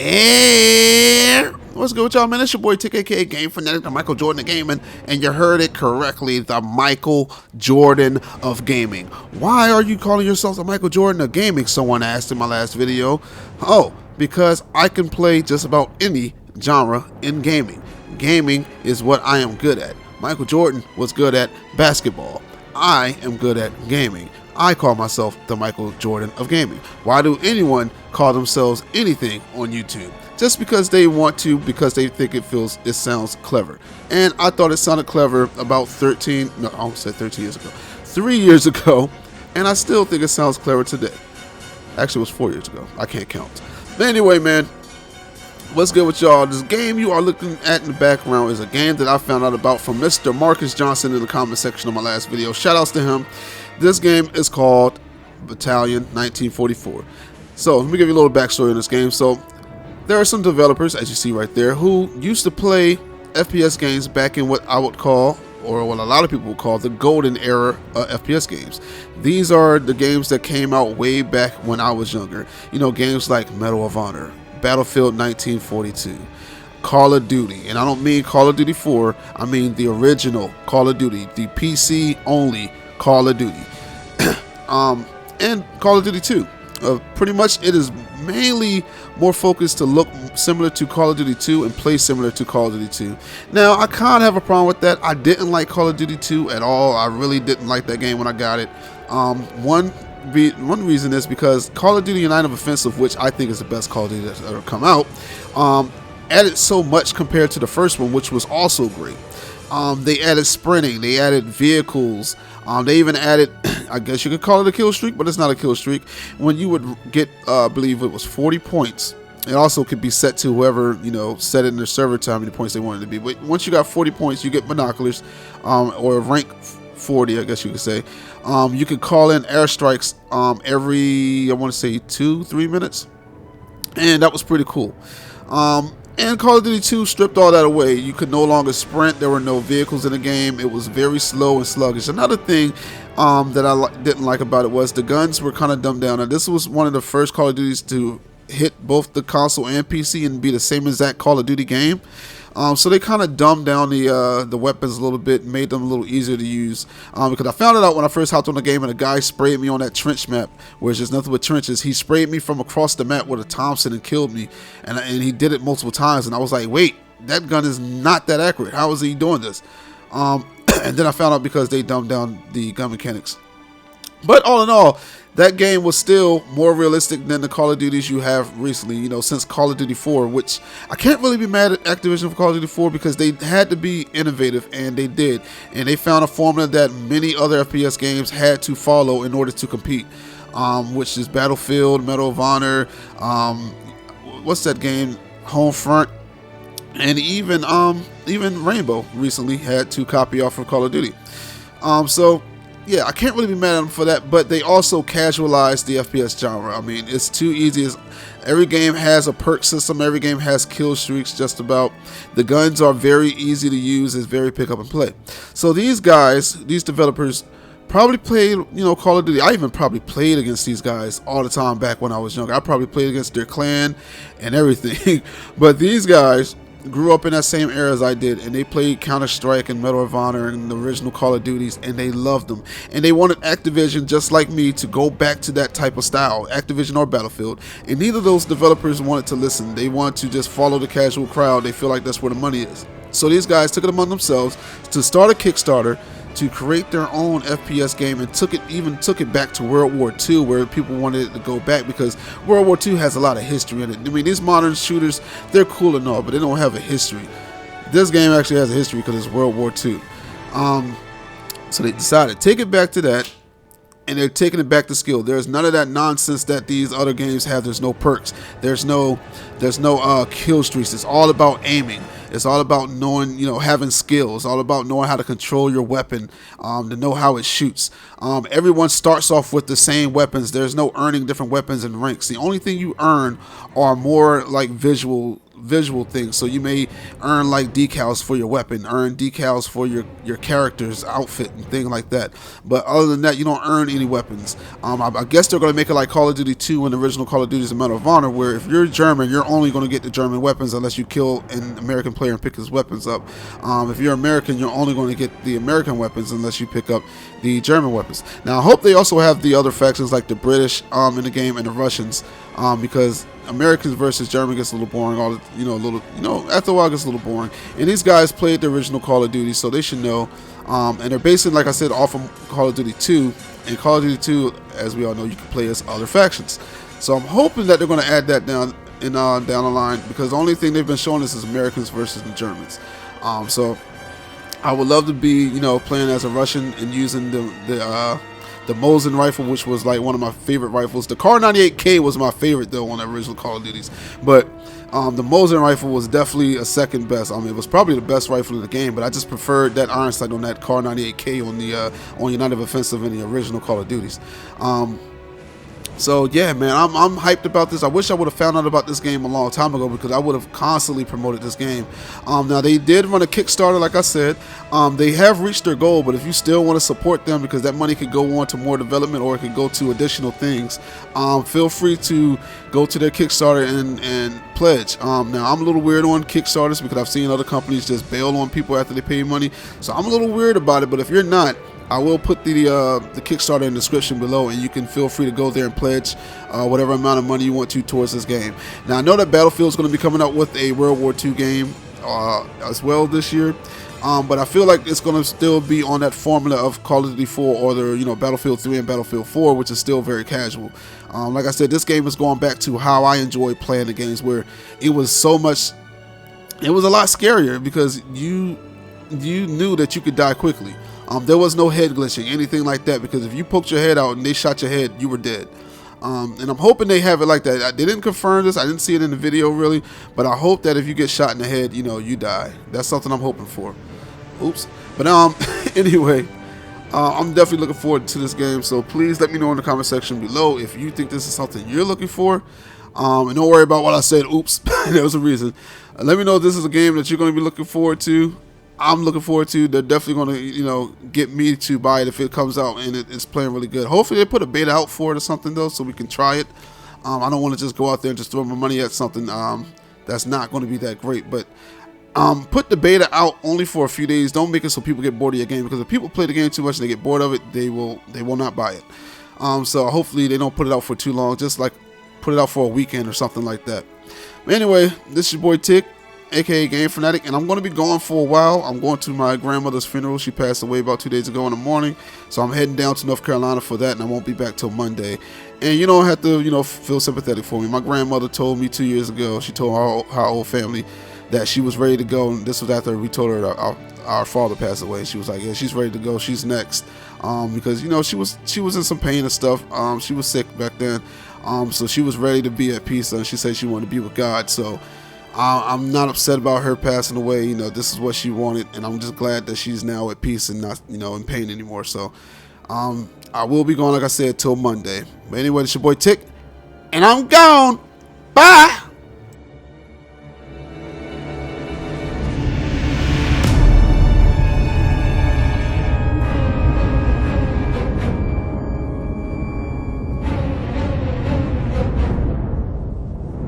And what's good with y'all, man? It's your boy Tick, aka Game Fanatic, the Michael Jordan of gaming, and you heard it correctly, the Michael Jordan of gaming. Why are you calling yourself the Michael Jordan of gaming? Someone asked in my last video. Oh, because I can play just about any genre in gaming. Gaming is what I am good at. Michael Jordan was good at basketball. I am good at gaming. I call myself the Michael Jordan of gaming. Why do anyone call themselves anything on YouTube? Just because they want to, because they think it sounds clever. And I thought it sounded clever about 13 years ago. 3 years ago, and I still think it sounds clever today. Actually, it was 4 years ago. I can't count. But anyway, man, what's good with y'all? This game you are looking at in the background is a game that I found out about from Mr. Marcus Johnson in the comment section of my last video. Shout outs to him. This game is called Battalion 1944. So let me give you a little backstory on this game. So there are some developers, as you see right there, who used to play FPS games back in what I would call, or what a lot of people would call, the golden era of FPS games. These are the games that came out way back when I was younger. You know, games like Medal of Honor, Battlefield 1942, Call of Duty, and I don't mean Call of Duty 4, I mean the original Call of Duty, the PC only Call of Duty, and Call of Duty 2. Pretty much it is mainly more focused to look similar to Call of Duty 2 and play similar to Call of Duty 2. Now, I kind of have a problem with that. I didn't like Call of Duty 2 at all. I really didn't like that game when I got it. One reason is because Call of Duty United Offensive, which I think is the best Call of Duty that's ever come out, added so much compared to the first one, which was also great. They added sprinting, they added vehicles, they even added, I guess you could call it a kill streak, but it's not a kill streak. When you would get, I believe it was 40 points, it also could be set to whoever, you know, set it in their server to how many points they wanted to be. But once you got 40 points, you get binoculars, or rank 40, I guess you could say. You could call in airstrikes every, I want to say 2-3 minutes, and that was pretty cool. And Call of Duty 2 stripped all that away. You could no longer sprint. There were no vehicles in the game. It was very slow and sluggish. Another thing that I didn't like about it was the guns were kind of dumbed down. And this was one of the first Call of Duties to hit both the console and PC and be the same exact Call of Duty game. So they kind of dumbed down the weapons a little bit, made them a little easier to use. Because I found it out when I first hopped on the game, and a guy sprayed me on that trench map, where it's just nothing but trenches. He sprayed me from across the map with a Thompson and killed me, and he did it multiple times. And I was like, wait, that gun is not that accurate. How is he doing this? And then I found out because they dumbed down the gun mechanics. But all in all, that game was still more realistic than the Call of Duties you have recently, you know, since Call of Duty 4, which I can't really be mad at Activision for Call of Duty 4 because they had to be innovative, and they did. And they found a formula that many other FPS games had to follow in order to compete, which is Battlefield, Medal of Honor, what's that game, Homefront, and even Rainbow recently had to copy off of Call of Duty. So yeah, I can't really be mad at them for that, but they also casualized the FPS genre. I mean, it's too easy. Every game has a perk system. Every game has kill streaks, just about. The guns are very easy to use. It's very pick up and play. So these guys, these developers, probably played, you know, Call of Duty. I even probably played against these guys all the time back when I was younger. I probably played against their clan and everything. But these guys grew up in that same era as I did, and they played Counter-Strike and Medal of Honor and the original Call of Duties, and they loved them. And they wanted Activision, just like me, to go back to that type of style, Activision or Battlefield. And neither of those developers wanted to listen. They wanted to just follow the casual crowd. They feel like that's where the money is. So these guys took it among themselves to start a Kickstarter to create their own FPS game, and took it back to World War II, where people wanted it to go back, because World War II has a lot of history in it. I mean, these modern shooters, they're cool and all, but they don't have a history. This game actually has a history because it's World War II. So they decided to take it back to that, and they're taking it back to skill. There's none of that nonsense that these other games have. There's no perks. There's no kill streaks. It's all about aiming. It's all about knowing, you know, having skills. It's all about knowing how to control your weapon, to know how it shoots. Everyone starts off with the same weapons. There's no earning different weapons and ranks. The only thing you earn are more like visual visual things. So you may earn like decals for your weapon, earn decals for your character's outfit and things like that. But other than that, you don't earn any weapons. I guess they're going to make it like Call of Duty 2 and the original Call of Duty is a Medal of Honor, where if you're German, you're only going to get the German weapons unless you kill an American player and pick his weapons up. If you're American, you're only going to get the American weapons unless you pick up the German weapons. Now I hope they also have the other factions like the British in the game and the Russians, because Americans versus German gets a little boring. After a while it gets a little boring. And these guys played the original Call of Duty, so they should know. And they're basing, like I said, off of Call of Duty 2. And Call of Duty 2, as we all know, you can play as other factions. So I'm hoping that they're going to add that down the line, because the only thing they've been showing us is Americans versus the Germans. So I would love to be, playing as a Russian and using the Mosin rifle, which was like one of my favorite rifles. The Kar 98K was my favorite though on the original Call of Duties, but the Mosin rifle was definitely a second best. It was probably the best rifle in the game, but I just preferred that iron sight on that Kar 98K on United Offensive in the original Call of Duties. So yeah, man, I'm hyped about this. I wish I would have found out about this game a long time ago, because I would have constantly promoted this game. Now they did run a Kickstarter, like I said. They have reached their goal, but if you still want to support them, because that money could go on to more development or it could go to additional things, feel free to go to their Kickstarter and pledge. Now I'm a little weird on Kickstarters because I've seen other companies just bail on people after they pay money, so I'm a little weird about it. But if you're not, I will put the Kickstarter in the description below, and you can feel free to go there and pledge whatever amount of money you want to towards this game. Now I know that Battlefield is going to be coming out with a World War II game as well this year, but I feel like it's going to still be on that formula of Call of Duty 4 or the Battlefield 3 and Battlefield 4, which is still very casual. Like I said, this game is going back to how I enjoy playing the games, where it was a lot scarier because you knew that you could die quickly. There was no head glitching, anything like that, because if you poked your head out and they shot your head, you were dead. And I'm hoping they have it like that. They didn't confirm this. I didn't see it in the video really, but I hope that if you get shot in the head, you die. That's something I'm hoping for. Oops. But anyway, I'm definitely looking forward to this game. So please let me know in the comment section below if you think this is something you're looking for. And don't worry about what I said. Oops. There was a reason. Let me know if this is a game that you're going to be looking forward to. I'm looking forward to. They're definitely going to, get me to buy it if it comes out and it's playing really good. Hopefully they put a beta out for it or something though, so we can try it. I don't want to just go out there and just throw my money at something that's not going to be that great. But put the beta out only for a few days. Don't make it so people get bored of your game, because if people play the game too much and they get bored of it, they will not buy it. So hopefully they don't put it out for too long. Just like put it out for a weekend or something like that. But anyway, this is your boy Tick, aka Game Fanatic, and I'm going to be gone for a while. I'm going to my grandmother's funeral. She passed away about 2 days ago in the morning, so I'm heading down to North Carolina for that, and I won't be back till Monday. And you don't have to feel sympathetic for me. My grandmother told me 2 years ago, she told her whole family that she was ready to go, and this was after we told her our father passed away. She was like, yeah, she's ready to go, she's next, because she was in some pain and stuff. She was sick back then, so she was ready to be at peace, and she said she wanted to be with God. So I'm not upset about her passing away. This is what she wanted, and I'm just glad that she's now at peace and not, in pain anymore. So, I will be gone, like I said, till Monday. But anyway, it's your boy Tick, and I'm gone. Bye.